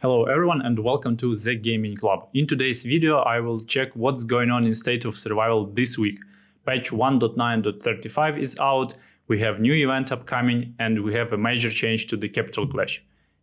Hello everyone and welcome to the Gaming Club. In today's video I will check what's going on in State of Survival this week. Patch 1.9.35 is out, we have new event upcoming and we have a major change to the Capital Clash.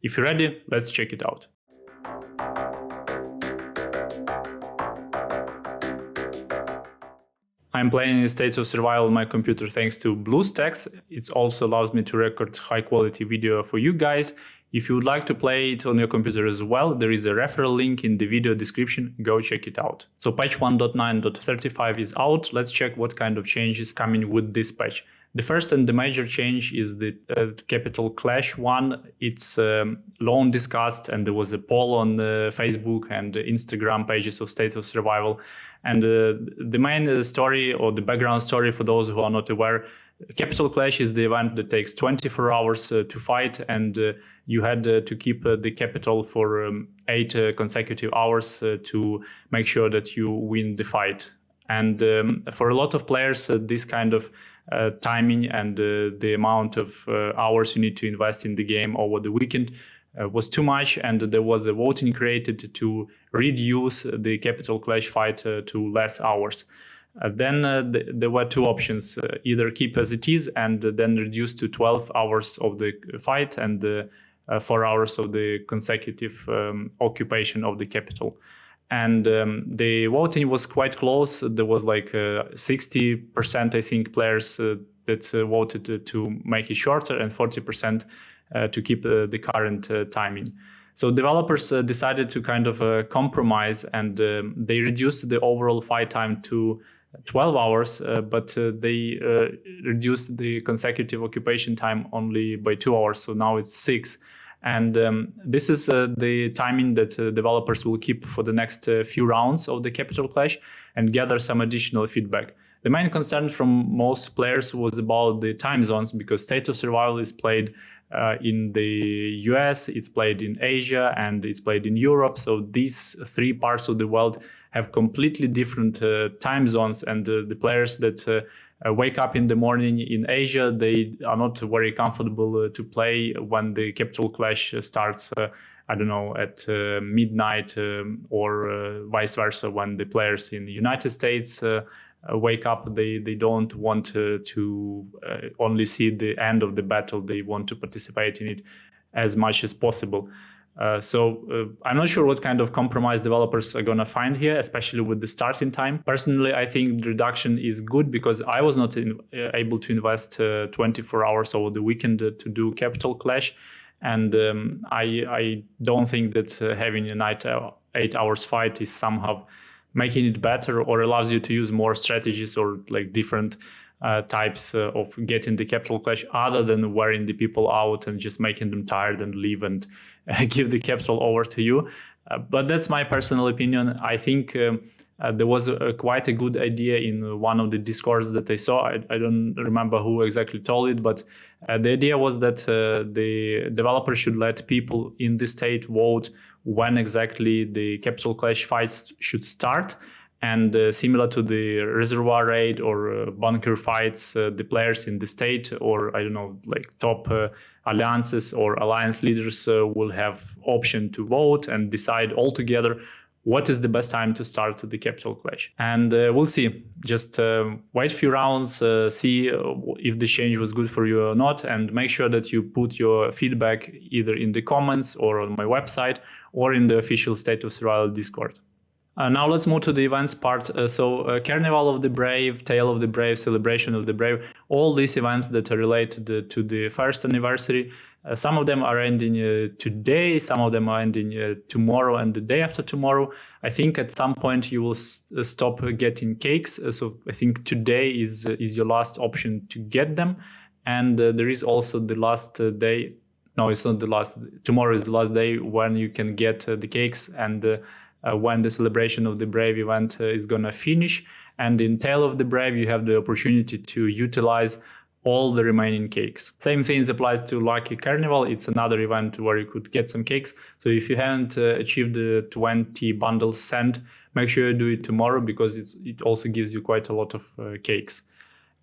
If you're ready, let's check it out. I'm playing in State of Survival on my computer thanks to BlueStacks. It also allows me to record high quality video for you guys. If you would like to play it on your computer as well, there is a referral link in the video description. Go check it out. So patch 1.9.35 is out. Let's check what kind of change is coming with this patch. The first and the major change is the Capital Clash one. It's long discussed and there was a poll on Facebook and Instagram pages of State of Survival. And the main story or the background story for those who are not aware, Capital Clash is the event that takes 24 hours to fight, and you had to keep the capital for 8 consecutive hours to make sure that you win the fight. And for a lot of players, this kind of timing and the amount of hours you need to invest in the game over the weekend was too much, and there was a voting created to reduce the Capital Clash fight to less hours. Then there were two options, either keep as it is and then reduce to 12 hours of the fight and 4 hours of the consecutive occupation of the capital. And the voting was quite close. There was like 60%, I think, players that voted to make it shorter and 40% to keep the current timing. So developers decided to kind of compromise, and they reduced the overall fight time to 12 hours, but they reduced the consecutive occupation time only by 2 hours, so now it's 6. And this is the timing that developers will keep for the next few rounds of the Capital Clash and gather some additional feedback. The main concern from most players was about the time zones, because State of Survival is played in the US, it's played in Asia, and it's played in Europe. So these 3 parts of the world have completely different time zones, and the players that wake up in the morning in Asia, they are not very comfortable to play when the Capital Clash starts, I don't know, at midnight or vice versa. When the players in the United States wake up, they don't want to only see the end of the battle. They want to participate in it as much as possible. So I'm not sure what kind of compromise developers are going to find here, especially with the starting time. Personally, I think the reduction is good because I was not able to invest 24 hours over the weekend to do Capital Clash. And I don't think that having a 8 hours fight is somehow making it better or allows you to use more strategies or like different types of getting the Capital Clash, other than wearing the people out and just making them tired and leave and give the capital over to you. But that's my personal opinion. I think there was quite a good idea in one of the Discords that I saw. I don't remember who exactly told it, but the idea was that the developer should let people in the state vote when exactly the Capital Clash fights should start. And similar to the reservoir raid or bunker fights, the players in the state or, I don't know, like top alliances or alliance leaders will have option to vote and decide all together what is the best time to start the Capital Clash. And we'll see. Just wait a few rounds, see if the change was good for you or not, and make sure that you put your feedback either in the comments or on my website or in the official State of Survival Discord. Now let's move to the events part. Carnival of the Brave, Tale of the Brave, Celebration of the Brave, all these events that are related to the first anniversary. Some of them are ending today, some of them are ending tomorrow and the day after tomorrow. I think at some point you will stop getting cakes. So I think today is your last option to get them. And there is also the last day. No, it's not the last. Tomorrow is the last day when you can get the cakes, and when the Celebration of the Brave event is going to finish. And in Tale of the Brave, you have the opportunity to utilize all the remaining cakes. Same things applies to Lucky Carnival. It's another event where you could get some cakes. So if you haven't achieved the 20 bundles sent, make sure you do it tomorrow, because it also gives you quite a lot of cakes.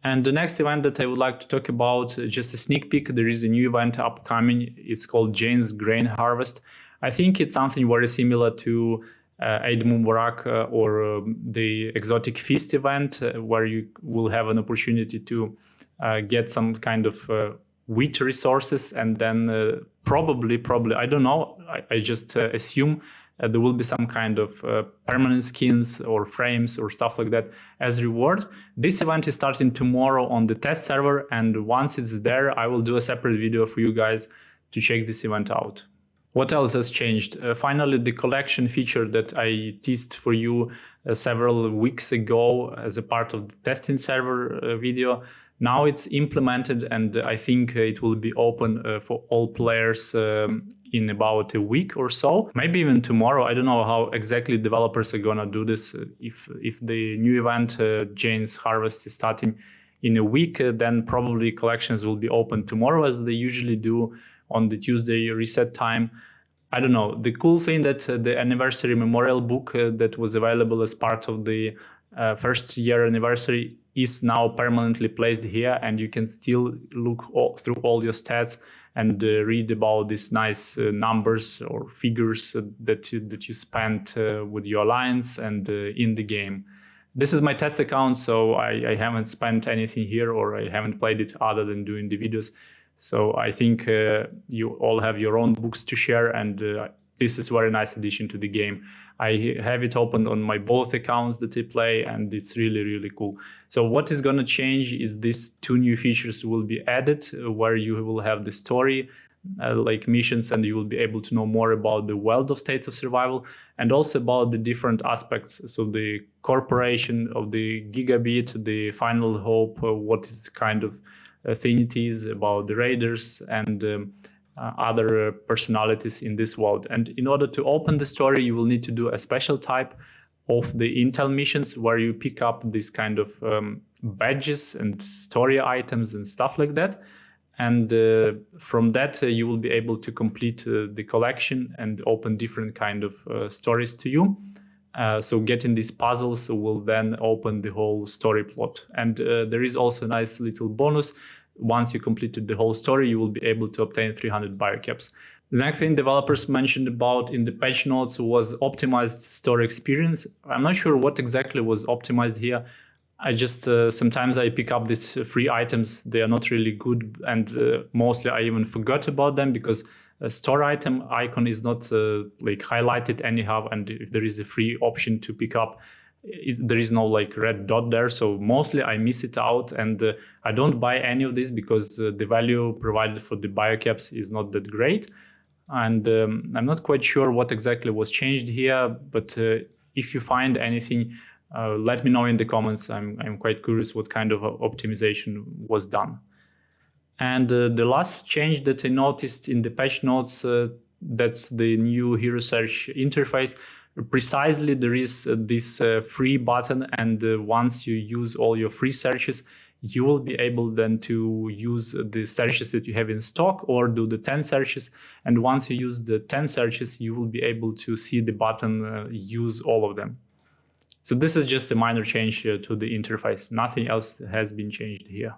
And the next event that I would like to talk about, just a sneak peek, there is a new event upcoming. It's called Jane's Grain Harvest. I think it's something very similar to Eid Mubarak or the Exotic Feast event, where you will have an opportunity to get some kind of wheat resources, and then probably, I don't know, I just assume there will be some kind of permanent skins or frames or stuff like that as reward. This event is starting tomorrow on the test server, and once it's there, I will do a separate video for you guys to check this event out. What else has changed? Finally, the collection feature that I teased for you several weeks ago as a part of the testing server video, now it's implemented, and I think it will be open for all players in about a week or so, maybe even tomorrow. I don't know how exactly developers are gonna do this. If the new event, Jane's Harvest, is starting in a week, then probably collections will be open tomorrow, as they usually do on the Tuesday reset time. I don't know. The cool thing that the anniversary memorial book that was available as part of the first year anniversary is now permanently placed here, and you can still look through all your stats and read about these nice numbers or figures that you spent with your alliance and in the game. This is my test account, so I haven't spent anything here, or I haven't played it other than doing the videos. So I think you all have your own books to share, and this is a very nice addition to the game. I have it opened on my both accounts that I play, and it's really, really cool. So what is going to change is these two new features will be added, where you will have the story, like missions, and you will be able to know more about the world of State of Survival, and also about the different aspects. So the corporation of the Gigabit, the Final Hope, what is the kind of affinities about the raiders, and other personalities in this world. And in order to open the story, you will need to do a special type of the intel missions, where you pick up this kind of badges and story items and stuff like that. And from that, you will be able to complete the collection and open different kind of stories to you. So getting these puzzles will then open the whole story plot. And there is also a nice little bonus. Once you completed the whole story, you will be able to obtain 300 biocaps. The next thing developers mentioned about in the patch notes was optimized story experience. I'm not sure what exactly was optimized here. I just sometimes I pick up these free items. They are not really good, and mostly I even forgot about them, because a store item icon is not like highlighted anyhow, and if there is a free option to pick up, there is no like red dot there. So mostly I miss it out, and I don't buy any of this because the value provided for the biocaps is not that great. And I'm not quite sure what exactly was changed here, but if you find anything, let me know in the comments. I'm quite curious what kind of optimization was done. And the last change that I noticed in the patch notes, that's the new hero search interface. Precisely, there is this free button, and once you use all your free searches, you will be able then to use the searches that you have in stock, or do the 10 searches. And once you use the 10 searches, you will be able to see the button use all of them. So this is just a minor change to the interface. Nothing else has been changed here.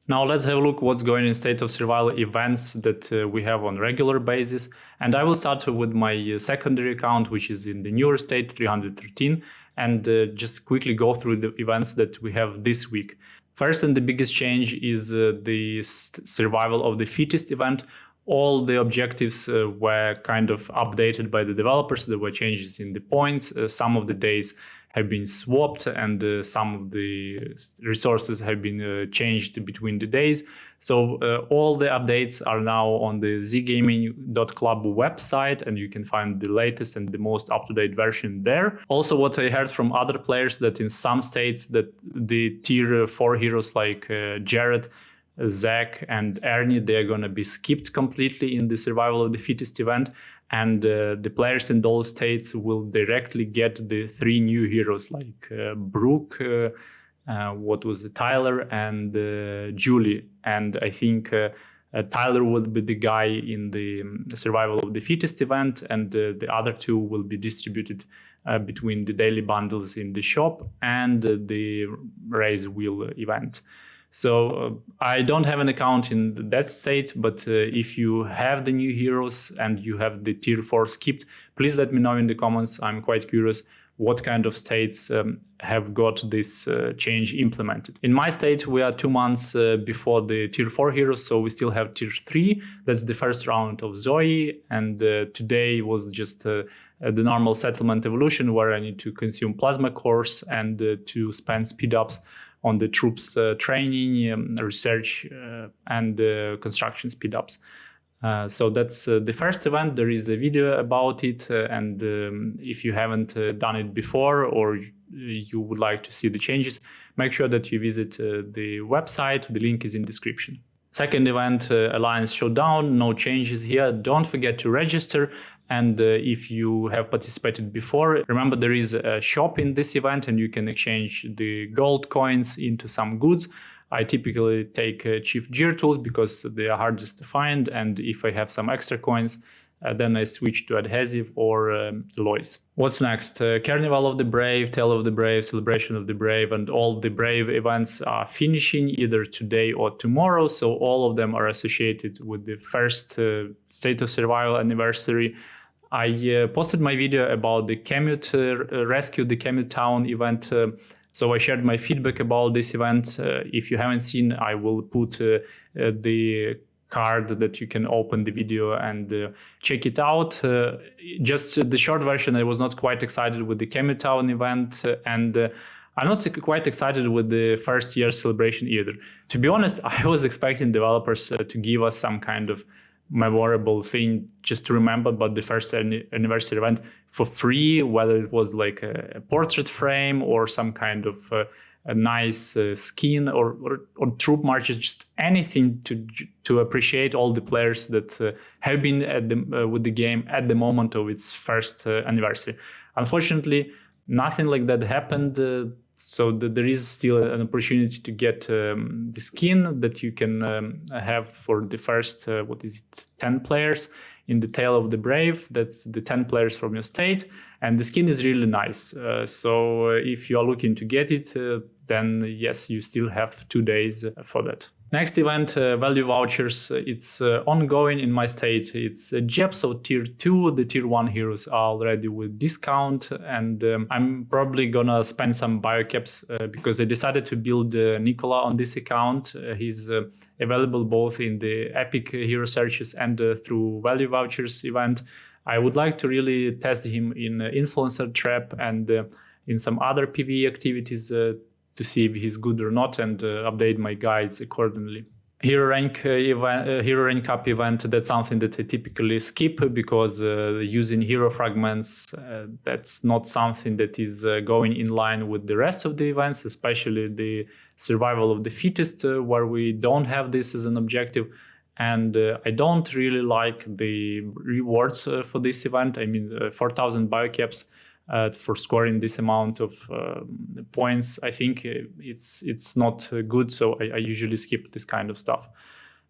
Now let's have a look what's going in State of Survival events that we have on regular basis. And I will start with my secondary account, which is in the newer state 313, and just quickly go through the events that we have this week. First and the biggest change is the Survival of the Fittest event. All the objectives were kind of updated by the developers. There were changes in the points. Some of the days have been swapped, and some of the resources have been changed between the days. So all the updates are now on the zgaming.club website, and you can find the latest and the most up-to-date version there. Also, what I heard from other players, that in some states that the tier 4 heroes like Jared, Zach, and Ernie, they're going to be skipped completely in the Survival of the Fittest event, and the players in those states will directly get the 3 new heroes like Brooke, what was it, Tyler, and Julie. And I think Tyler will be the guy in the Survival of the Fittest event, and the other 2 will be distributed between the daily bundles in the shop and the Raise Wheel event. So I don't have an account in that state, but if you have the new heroes and you have the tier 4 skipped, please let me know in the comments. I'm quite curious what kind of states have got this change implemented. In my state, we are 2 months before the tier 4 heroes, so we still have tier 3. That's the first round of Zoe, and today was just the normal settlement evolution where I need to consume plasma cores and to spend speed ups on the troops training, research, and construction speed ups. So that's the first event. There is a video about it, and if you haven't done it before or you would like to see the changes, make sure that you visit the website. The link is in description. Second event, Alliance Showdown, no changes here. Don't forget to register. And if you have participated before, remember there is a shop in this event and you can exchange the gold coins into some goods. I typically take Chief Gear tools because they are hardest to find. And if I have some extra coins, then I switch to adhesive or alloys. What's next? Carnival of the Brave, Tale of the Brave, Celebration of the Brave, and all the Brave events are finishing either today or tomorrow. So all of them are associated with the first State of Survival anniversary. I posted my video about the Commute Rescue, the Commute Town event. So I shared my feedback about this event. If you haven't seen, I will put the card that you can open the video and check it out. Just the short version, I was not quite excited with the Commute Town event, and I'm not quite excited with the first year celebration either. To be honest, I was expecting developers to give us some kind of memorable thing just to remember about the first anniversary event for free, whether it was like a portrait frame or some kind of a nice skin or troop marches, just anything to appreciate all the players that have been at with the game at the moment of its first anniversary. Unfortunately, nothing like that happened. So there is still an opportunity to get the skin that you can have for the first, 10 players in the Tale of the Brave. That's the 10 players from your state. And the skin is really nice. So if you are looking to get it, then yes, you still have 2 days for that. Next event, value vouchers. It's ongoing in my state. It's JEP, so tier 2. The tier 1 heroes are already with discount, and I'm probably gonna spend some biocaps because I decided to build Nicola on this account. He's available both in the epic hero searches and through value vouchers event. I would like to really test him in influencer trap and in some other PvE activities to see if he's good or not, and update my guides accordingly. Hero rank up event, that's something that I typically skip because using hero fragments, that's not something that is going in line with the rest of the events, especially the survival of the fittest, where we don't have this as an objective. And I don't really like the rewards for this event. I mean, 4,000 biocaps for scoring this amount of points. I think it's not good, so I usually skip this kind of stuff.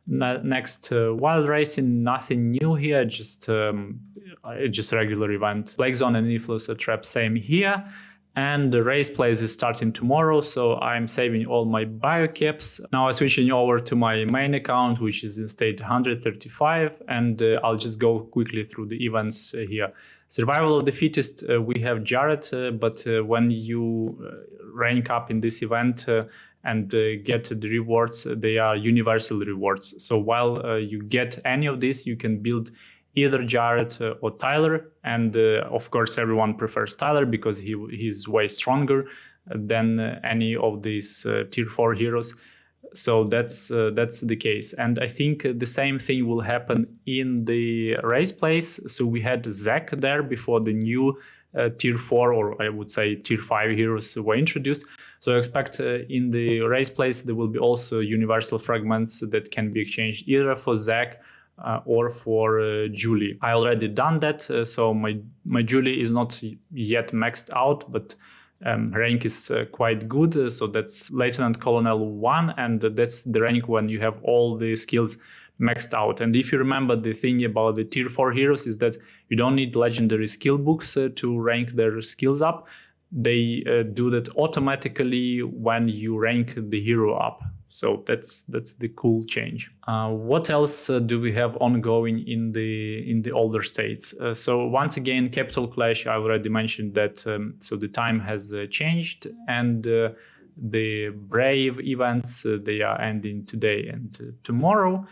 Next, wild racing, nothing new here, just regular event. Plague Zone and Influencer Trap, same here. And the race plays is starting tomorrow, so I'm saving all my biocaps. Now I'm switching over to my main account, which is in state 135, and I'll just go quickly through the events here. Survival of the fittest, we have Jared, but when you rank up in this event and get the rewards, they are universal rewards. So while you get any of this, you can build either Jared or Tyler, and of course everyone prefers Tyler because he's way stronger than any of these tier 4 heroes. So that's the case, and I think the same thing will happen in the race place. So we had Zack there before the new tier 4, or I would say tier 5 heroes were introduced. So I expect in the race place there will be also universal fragments that can be exchanged either for Zack or for Julie. I already done that, so my Julie is not yet maxed out, but rank is quite good. So that's Lieutenant Colonel 1, and that's the rank when you have all the skills maxed out. And if you remember, the thing about the tier 4 heroes is that you don't need legendary skill books to rank their skills up. they do that automatically when you rank the hero up. So that's the cool change. What else do we have ongoing in the older states? So once again, Capital Clash, I already mentioned that. So the time has changed, and the Brave events, they are ending today and tomorrow.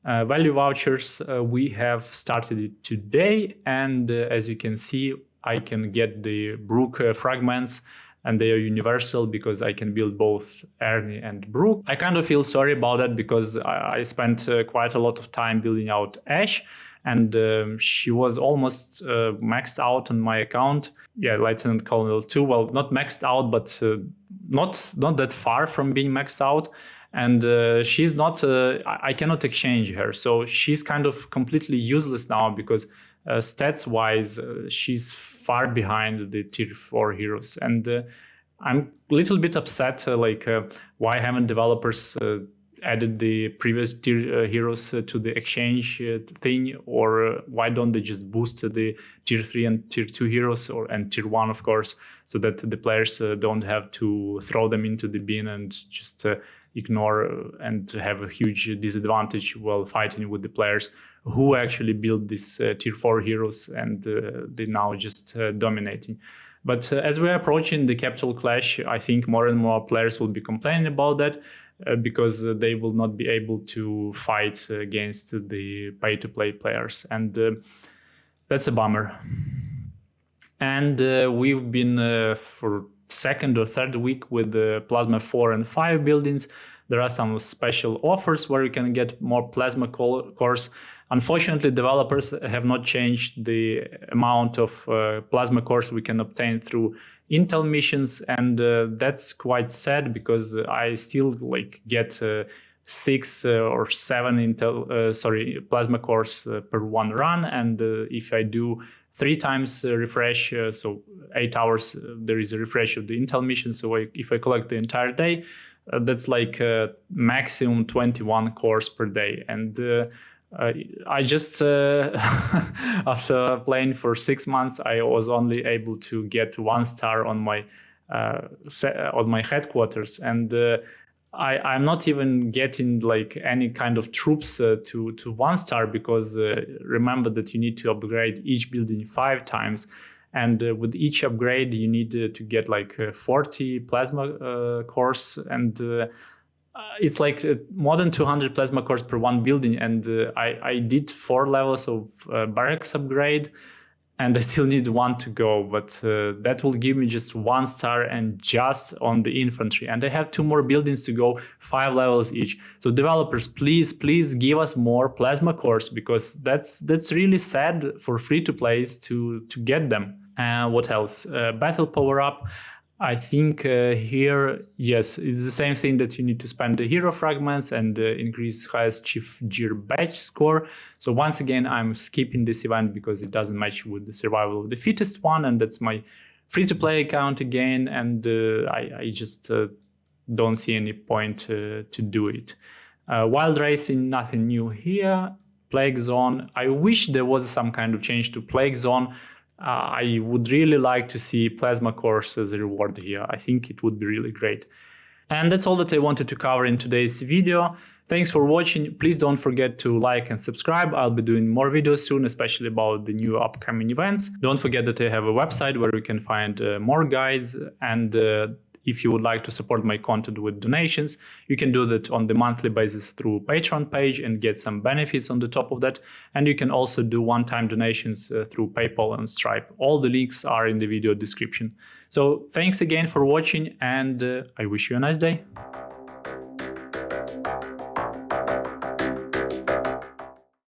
Value vouchers, we have started it today, and as you can see, I can get the Brook fragments, and they are universal because I can build both Ernie and Brook. I kind of feel sorry about that because I spent quite a lot of time building out Ash, and she was almost maxed out on my account. Yeah, Lieutenant Colonel 2, well, not maxed out, but not that far from being maxed out. And she's not, I cannot exchange her. So she's kind of completely useless now because stats-wise, she's far behind the tier 4 heroes. And I'm a little bit upset, why haven't developers added the previous tier heroes to the exchange thing, or why don't they just boost the tier 3 and tier 2 heroes, and tier 1, of course, so that the players don't have to throw them into the bin and just ignore and have a huge disadvantage while fighting with the players who actually build these tier 4 heroes, and they're now just dominating. But as we're approaching the Capital Clash, I think more and more players will be complaining about that because they will not be able to fight against the pay-to-play players. And that's a bummer. And we've been for second or third week with the Plasma 4 and 5 buildings. There are some special offers where you can get more Plasma cores. Unfortunately, developers have not changed the amount of Plasma cores we can obtain through Intel missions, and that's quite sad because I still get 6 or 7 Plasma cores per one run, and if I do 3 times refresh, so 8 hours, there is a refresh of the Intel mission. So if I collect the entire day, that's maximum 21 cores per day. And I just, after playing for 6 months, I was only able to get 1 star on my headquarters, and I'm not even getting any kind of troops to 1 star because remember that you need to upgrade each building 5 times, and with each upgrade you need to get 40 Plasma cores, and it's more than 200 Plasma cores per one building, and I did 4 levels of barracks upgrade, and I still need 1 to go, but that will give me just 1 star and just on the infantry, and I have 2 more buildings to go, 5 levels each. So developers, please give us more Plasma cores, because that's really sad for free-to-plays to get them. What else? Battle power-up. I think here, yes, it's the same thing that you need to spend the hero fragments and increase highest Chief Gear badge score. So once again, I'm skipping this event because it doesn't match with the survival of the fittest one, and that's my free-to-play account again, and I just don't see any point to do it. Wild Racing, nothing new here. Plague Zone, I wish there was some kind of change to Plague Zone. I would really like to see Plasma cores as a reward here. I think it would be really great. And that's all that I wanted to cover in today's video. Thanks for watching. Please don't forget to like and subscribe. I'll be doing more videos soon, especially about the new upcoming events. Don't forget that I have a website where you can find more guides, and if you would like to support my content with donations, you can do that on the monthly basis through Patreon page and get some benefits on the top of that. And you can also do one-time donations through PayPal and Stripe. All the links are in the video description. So thanks again for watching, and I wish you a nice day.